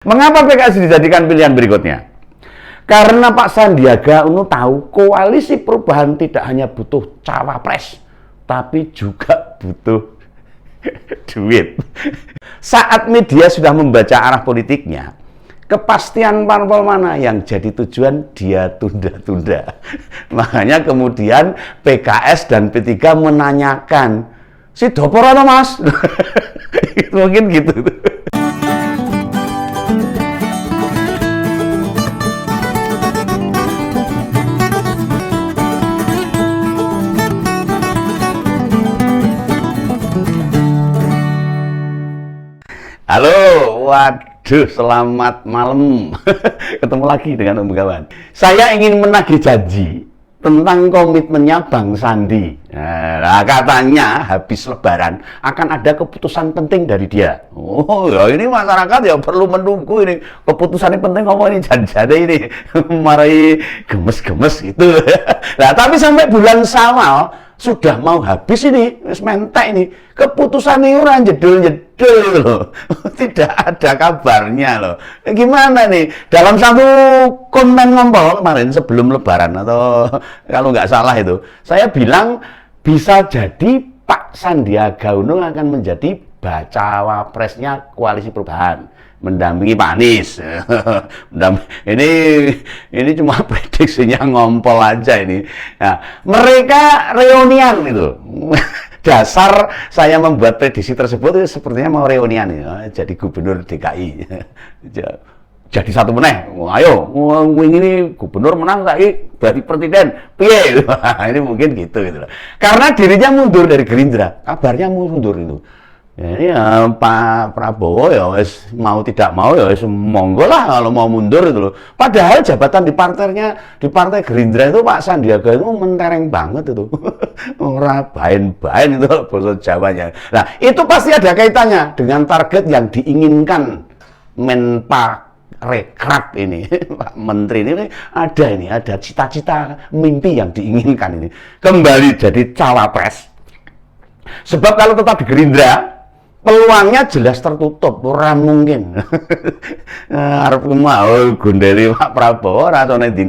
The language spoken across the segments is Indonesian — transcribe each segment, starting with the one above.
Mengapa PKS dijadikan pilihan berikutnya? Karena Pak Sandiaga Uno tahu koalisi perubahan tidak hanya butuh cawapres, tapi juga butuh duit. Saat media sudah membaca arah politiknya, kepastian parpol mana yang jadi tujuan dia tunda-tunda. Makanya kemudian PKS dan P3 menanyakan, si dopor apa mas? Mungkin gitu. Halo, waduh, selamat malam. Ketemu lagi dengan Om Begawan. Saya ingin menagih janji tentang komitmennya Bang Sandi. Nah, katanya habis Lebaran akan ada keputusan penting dari dia. Oh, ya ini masyarakat ya perlu menunggu ini keputusan yang penting ngomong ini janji ini marahi gemes-gemes gitu. Nah, tapi sampai bulan Syawal sudah mau habis ini, mentek ini. Keputusan ini orang jedul-jedul loh. Tidak ada kabarnya loh. Gimana nih? Dalam satu konten ngompol kemarin sebelum Lebaran atau kalau nggak salah itu, saya bilang bisa jadi Pak Sandiaga Uno akan menjadi bacawa presnya Koalisi Perubahan, mendampingi Pak Anies. Ini cuma prediksinya ngompol aja ini. Nah, mereka reunian itu. Dasar saya membuat prediksi tersebut itu sepertinya mau reunian ya, jadi gubernur DKI. Jadi satu meneh. Ayo, ini gubernur menang lagi dari presiden. Piye? Ini mungkin gitu gitu. Karena dirinya mundur dari Gerindra. Kabarnya mundur itu. Ya, Pak Prabowo ya wes mau tidak mau ya wes monggo lah kalau mau mundur itu loh. Padahal jabatan di partai Gerindra itu Pak Sandiaga itu mentereng banget itu. Ora bain-bain itu bahasa Jawanya. Nah, itu pasti ada kaitannya dengan target yang diinginkan Menparekraf ini. Pak Menteri ini ada cita-cita mimpi yang diinginkan ini. Kembali jadi cawapres. Sebab kalau tetap di Gerindra peluangnya jelas tertutup, orang mungkin. Arep mau gondeli Pak Prabowo atau nanti.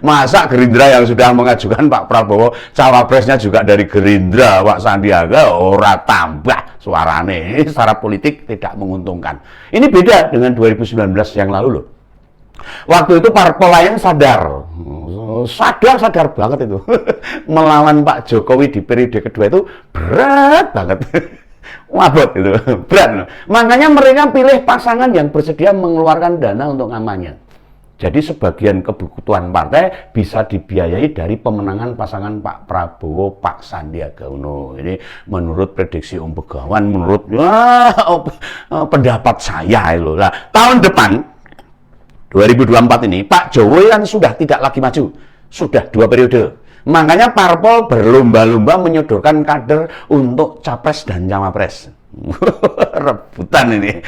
Masa Gerindra yang sudah mengajukan Pak Prabowo cawapresnya juga dari Gerindra, Pak Sandiaga ora tambah suarane, secara politik tidak menguntungkan. Ini beda dengan 2019 yang lalu loh. Waktu itu parpol lain sadar banget itu. Melawan Pak Jokowi di periode kedua itu berat banget. Wabot itu, berat. Makanya mereka pilih pasangan yang bersedia mengeluarkan dana untuk kampanye. Jadi sebagian kebutuhan partai bisa dibiayai dari pemenangan pasangan Pak Prabowo, Pak Sandiaga Uno. Ini menurut prediksi Om Begawan, menurut pendapat saya itu. Nah, tahun depan 2024 ini Pak Jokowi kan sudah tidak lagi maju, sudah 2 periode. Makanya parpol berlomba-lomba menyodorkan kader untuk capres dan cawapres. Rebutan ini.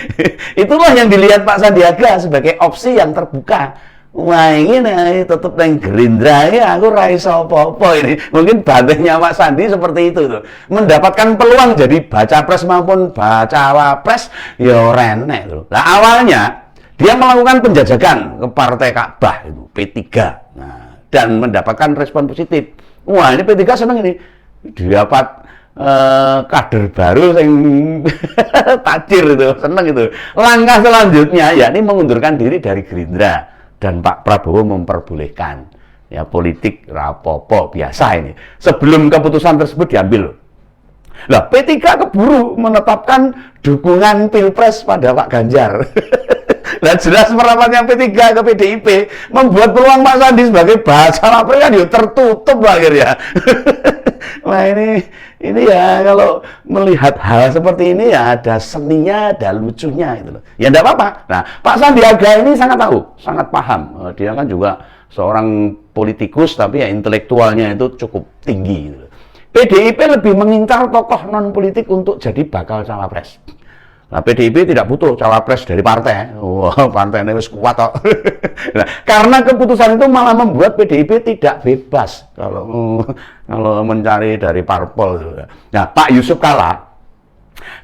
Itulah yang dilihat Pak Sandiaga sebagai opsi yang terbuka. Wah ini tetap yang Gerindra ya, aku raiso apa-apa ini. Mungkin bantengnya Pak Sandi seperti itu tuh. Mendapatkan peluang jadi baca pres maupun baca wapres ya renek tuh. Nah, awalnya dia melakukan penjajakan ke Partai Ka'bah itu P3. Nah, dan mendapatkan respon positif. Wah, ini P3 senang ini. Dapat kader baru yang tajir itu, senang itu. Langkah selanjutnya yakni mengundurkan diri dari Gerindra dan Pak Prabowo memperbolehkan. Ya politik rapopo biasa ini. Sebelum keputusan tersebut diambil. Lah, P3 keburu menetapkan dukungan Pilpres pada Pak Ganjar. Nah, jelas merapatnya P3 ke PDIP membuat peluang Pak Sandi sebagai bacawapres kan ya tertutup akhirnya. Nah ini ya kalau melihat hal seperti ini ya ada seninya, ada lucunya gitu loh. Ya enggak apa-apa. Nah, Pak Sandiaga ini sangat tahu, sangat paham. Dia kan juga seorang politikus tapi ya intelektualnya itu cukup tinggi gitu loh. PDIP lebih mengincar tokoh non politik untuk jadi bakal cawapres. Nah, PDIP tidak butuh cawapres dari partai. Wah, partai ini harus kuat kok. Nah, karena keputusan itu malah membuat PDIP tidak bebas kalau mencari dari parpol. Nah, Pak Yusuf Kalla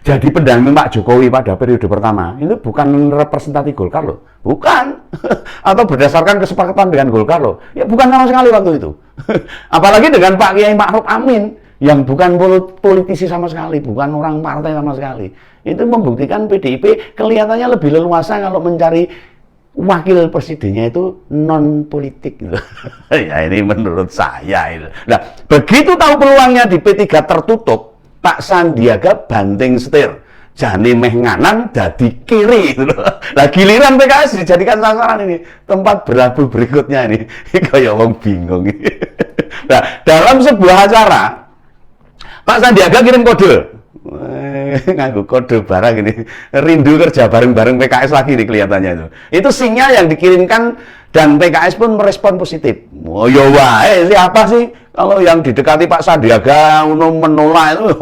jadi pendamping Pak Jokowi pada periode pertama itu bukan representasi Golkar loh, bukan. Atau berdasarkan kesepakatan dengan Golkar loh, ya bukan sama sekali waktu itu. Apalagi dengan Pak Kiai Ma'ruf Amin yang bukan politisi sama sekali, bukan orang partai sama sekali. Itu membuktikan PDIP kelihatannya lebih leluasa kalau mencari wakil presidennya itu non politik gitu. Ya ini menurut saya itu. Nah, begitu tahu peluangnya di P3 tertutup, Pak Sandiaga banting setir, jane meh nganan dadi kiri gitu. Nah, giliran PKS dijadikan sasaran ini, tempat berlabuh berikutnya ini. Kayak wong bingung. Nah, dalam sebuah acara Pak Sandiaga kirim kode. Nganggo kode barang ini, rindu kerja bareng-bareng PKS lagi nih kelihatannya itu. Itu sinyal yang dikirimkan dan PKS pun merespon positif. Oh ya wae, siapa sih kalau yang didekati Pak Sandiaga menolak itu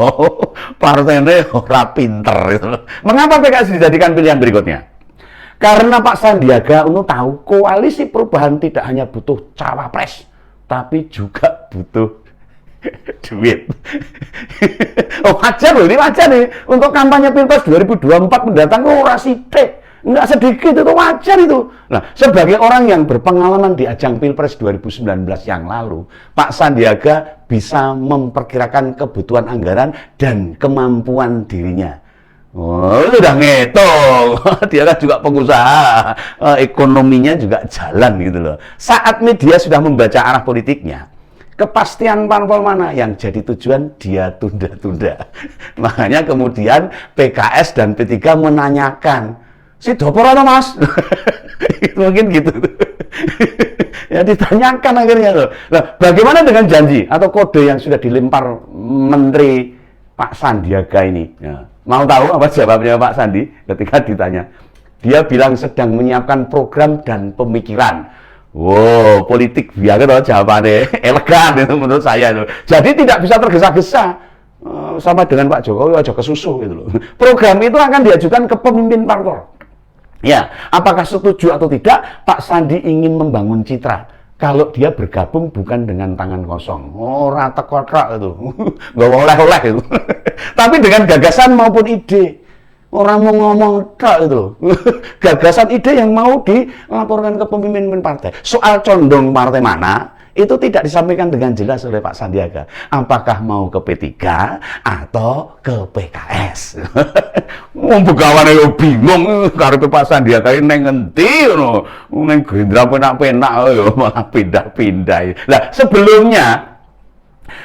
partainya ora pinter itu. Mengapa PKS dijadikan pilihan berikutnya? Karena Pak Sandiaga tahu koalisi perubahan tidak hanya butuh cawapres, tapi juga butuh duit. Oh, wajar loh, ini wajar nih. Untuk kampanye Pilpres 2024 mendatang ora sithik. Enggak sedikit, itu wajar itu. Nah, sebagai orang yang berpengalaman di ajang Pilpres 2019 yang lalu, Pak Sandiaga bisa memperkirakan kebutuhan anggaran dan kemampuan dirinya. Oh, itu udah ngitung. Dia kan juga pengusaha, ekonominya juga jalan gitu loh. Saat media sudah membaca arah politiknya, kepastian parpol mana yang jadi tujuan dia tunda-tunda. Makanya kemudian PKS dan P3 menanyakan, si dopor atau mas? Mungkin gitu. Ya ditanyakan akhirnya loh. Nah, bagaimana dengan janji atau kode yang sudah dilempar Menteri Pak Sandiaga ini? Ya, mau tahu apa jawabnya Pak Sandi ketika ditanya? Dia bilang sedang menyiapkan program dan pemikiran. Wow, politik biar kan jawabannya elegan itu menurut saya itu. Jadi tidak bisa tergesa-gesa. Sama dengan Pak Jokowi aja kesusu gitu loh. Program itu akan diajukan ke pemimpin parpol. Ya, apakah setuju atau tidak, Pak Sandi ingin membangun citra. Kalau dia bergabung bukan dengan tangan kosong. Oh, rata kotak itu. Nggak oleh-oleh itu. Tapi dengan gagasan maupun ide. Orang mau ngomong tak itu loh. Gagasan ide yang mau dilaporkan ke pemimpin partai. Soal condong partai mana, itu tidak disampaikan dengan jelas oleh Pak Sandiaga. Apakah mau ke P3 atau ke PKS? Begawan yo bingung karepe Pak Sandiaga ini neng ngendi ngono. Neng Gerindra penak-penak yo malah pindah-pindah. Nah, sebelumnya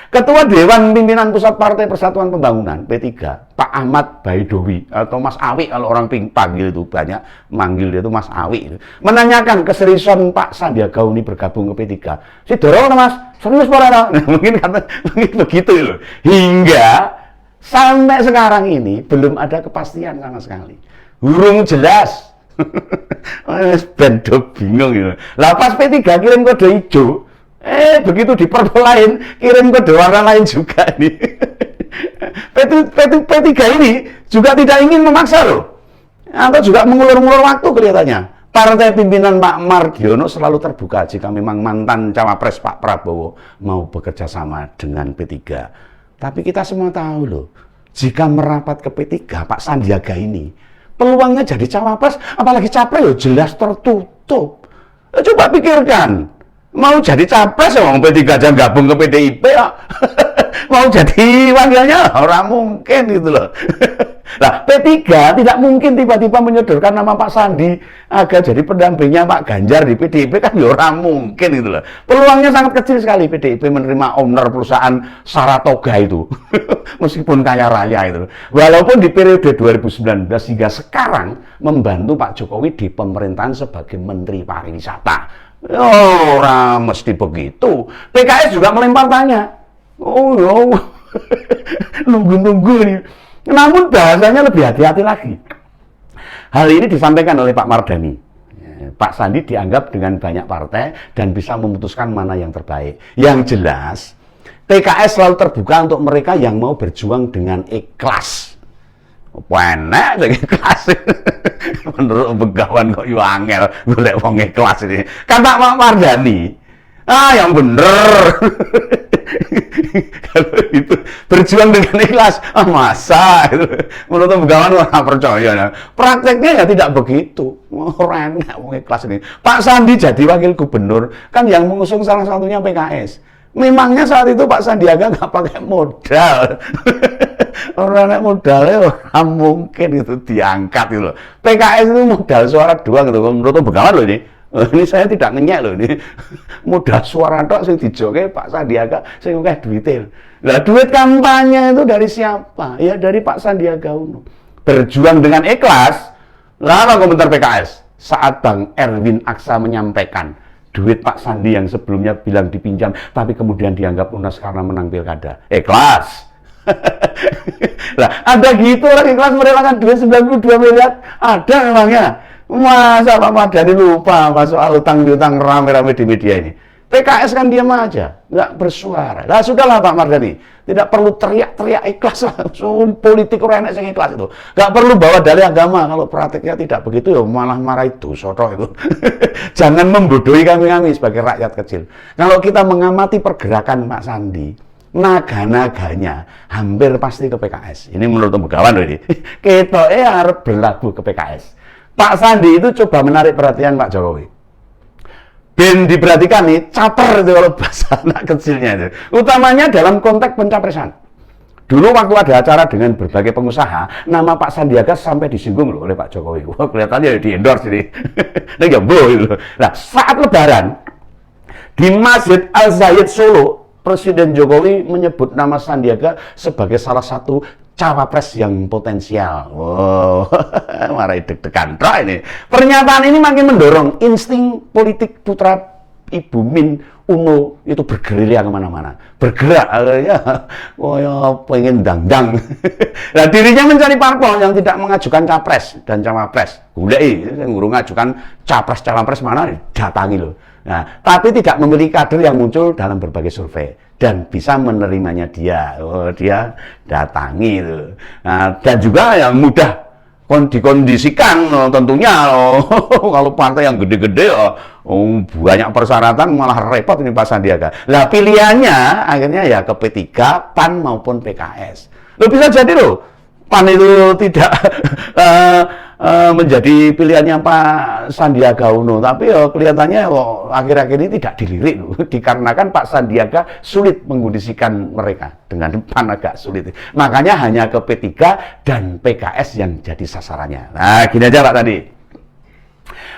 Ketua Dewan Pimpinan Pusat Partai Persatuan Pembangunan P3, Pak Ahmad Baidowi atau Mas Awi kalau orang panggil itu banyak manggil dia itu Mas Awi, menanyakan keseriusan Pak Sandiaga Uno bergabung ke P3. Si dorong Mas, serius Pak? Mungkin begitu loh. Hingga sampai sekarang ini belum ada kepastian sama sekali. Urung jelas. Bendo bingung gitu. Lah pas P3 kirim kode hijau, begitu di parpol lain kirim kode warna lain juga nih. P3 ini juga tidak ingin memaksa loh, atau juga mengulur-ulur waktu kelihatannya. Partai pimpinan Pak Mardiono selalu terbuka jika memang mantan cawapres Pak Prabowo mau bekerja sama dengan P3. Tapi kita semua tahu loh, jika merapat ke P3 Pak Sandiaga ini peluangnya jadi cawapres apalagi capres ya jelas tertutup. Coba pikirkan, mau jadi capres ya P3 aja gabung ke PDIP ya. Mau jadi wakilnya orang mungkin gitu loh. Nah, P3 tidak mungkin tiba-tiba menyodorkan nama Pak Sandi agar jadi pendampingnya Pak Ganjar di PDIP, kan ya orang mungkin gitu loh. Peluangnya sangat kecil sekali PDIP menerima owner perusahaan Saratoga itu. Meskipun kaya raya itu. Walaupun di periode 2019 hingga sekarang membantu Pak Jokowi di pemerintahan sebagai Menteri Pariwisata. Oh, orang mesti begitu. PKS juga melempar tanya. Oh, no. Nunggu-nunggu nih. Namun bahasanya lebih hati-hati lagi. Hal ini disampaikan oleh Pak Mardhani. Pak Sandi dianggap dengan banyak partai dan bisa memutuskan mana yang terbaik. Yang jelas, PKS selalu terbuka untuk mereka yang mau berjuang dengan ikhlas. Enak sing ikhlas. Menurut begawan kok yo angel golek wong ikhlas ini. Kata Pak Mardhani, yang bener. Kalau itu berjuang dengan ikhlas, masa itu menurut Begawan orang percaya. Nah, prakteknya ya tidak begitu. Orang enak ikhlas ini. Pak Sandi jadi wakil gubernur kan yang mengusung salah satunya PKS. Memangnya saat itu Pak Sandiaga nggak pakai modal. Orang anak modalnya orang mungkin itu diangkat gitu loh. PKS itu modal suara doang gitu. Menurut Begawan loh ini. Ini saya tidak ngenyek loh ini. Modal suara tok sing dijoke Pak Sandiaga sing akeh duite. Lah duit kampanye itu dari siapa? Ya dari Pak Sandiaga Uno. Berjuang dengan ikhlas. Lah apa komentar PKS? Saat Bang Erwin Aksa menyampaikan duit Pak Sandi yang sebelumnya bilang dipinjam tapi kemudian dianggap lunas karena menang pilkada. Ikhlas. Lah ada gitu orang ikhlas merelakan duit 92 miliar. Ada memangnya. Masa Pak Mardhani lupa soal utang-utang rame-rame di media ini. PKS kan diam aja, nggak bersuara. Lah sudahlah Pak Mardhani, tidak perlu teriak-teriak ikhlas lah. Politik orang enak yang ikhlas itu. Nggak perlu bawa dalih agama. Kalau prakteknya tidak begitu ya malah marah itu, soto itu. Jangan membodohi kami sebagai rakyat kecil. Kalau kita mengamati pergerakan Pak Sandi, naga-naganya hampir pasti ke PKS. Ini menurut Begawan loh ini. Kita harus berlabuh ke PKS. Pak Sandi itu coba menarik perhatian Pak Jokowi. Ben diperhatikan nih, caper itu kalau bahasa anak kecilnya itu. Utamanya dalam konteks pencapresan. Dulu waktu ada acara dengan berbagai pengusaha, nama Pak Sandiaga sampai disinggung loh oleh Pak Jokowi. Wah kelihatannya di endorse ini. Nah ya boh. Nah saat Lebaran di Masjid Al Zayed Solo, Presiden Jokowi menyebut nama Sandiaga sebagai salah satu cawapres yang potensial. Wow, marai deg-degan ini. Pernyataan ini makin mendorong insting politik putra Ibu Min Uno itu bergerilya kemana-mana, bergerak, ya, pengen dangdang. Nah dirinya mencari parpol yang tidak mengajukan capres dan cawapres. Gulai, ngurung ngajukan capres cawapres mana datangi loh. Nah, tapi tidak memiliki kader yang muncul dalam berbagai survei dan bisa menerimanya dia. Oh, dia datangi itu. Nah, dan juga yang mudah dikondisikan tentunya kalau partai yang gede-gede banyak persyaratan malah repot ini Pak Sandiaga. Lah pilihannya akhirnya ya ke P3, PAN maupun PKS. Loh bisa jadi loh PAN itu tidak menjadi pilihannya Pak Sandiaga Uno, tapi kelihatannya akhir-akhir ini tidak dilirik loh, dikarenakan Pak Sandiaga sulit mengkondisikan mereka dengan PAN agak sulit. Makanya hanya ke P3 dan PKS yang jadi sasarannya. Nah, gini aja Pak tadi.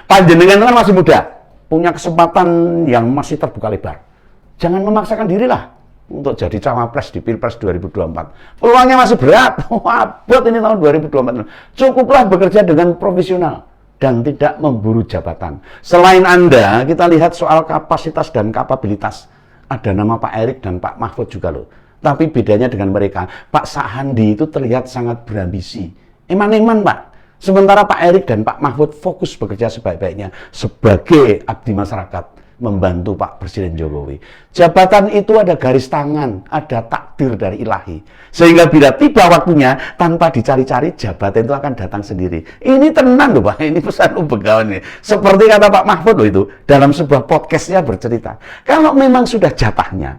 Panjenengan kan masih muda, punya kesempatan yang masih terbuka lebar. Jangan memaksakan dirilah untuk jadi cawapres di Pilpres 2024. Peluangnya masih berat, abot ini tahun 2024. Cukuplah bekerja dengan profesional dan tidak memburu jabatan. Selain Anda, kita lihat soal kapasitas dan kapabilitas. Ada nama Pak Erik dan Pak Mahfud juga loh. Tapi bedanya dengan mereka, Pak Sandi itu terlihat sangat berambisi. Eman-eman Pak. Sementara Pak Erik dan Pak Mahfud fokus bekerja sebaik-baiknya sebagai abdi masyarakat, membantu Pak Presiden Jokowi. Jabatan itu ada garis tangan, ada takdir dari ilahi. Sehingga bila tiba waktunya, tanpa dicari-cari, jabatan itu akan datang sendiri. Ini tenang loh Pak, ini pesan Begawan ini. Seperti kata Pak Mahfud loh itu, dalam sebuah podcastnya bercerita, kalau memang sudah jatahnya,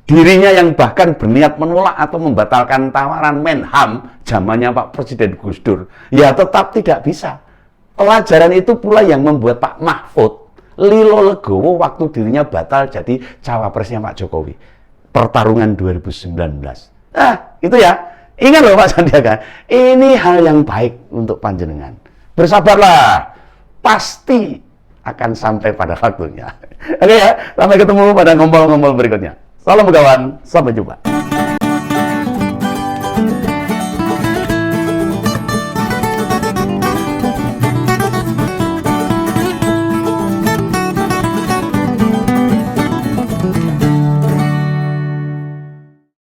dirinya yang bahkan berniat menolak atau membatalkan tawaran Menham, zamannya Pak Presiden Gus Dur, ya tetap tidak bisa. Pelajaran itu pula yang membuat Pak Mahfud lilo legowo waktu dirinya batal jadi cawapresnya Pak Jokowi. Pertarungan 2019. Nah, itu ya. Ingat loh Pak Sandiaga, ini hal yang baik untuk panjenengan. Bersabarlah, pasti akan sampai pada waktunya. Oke ya, sampai ketemu pada ngompol-ngompol berikutnya. Salam Begawan, sampai jumpa.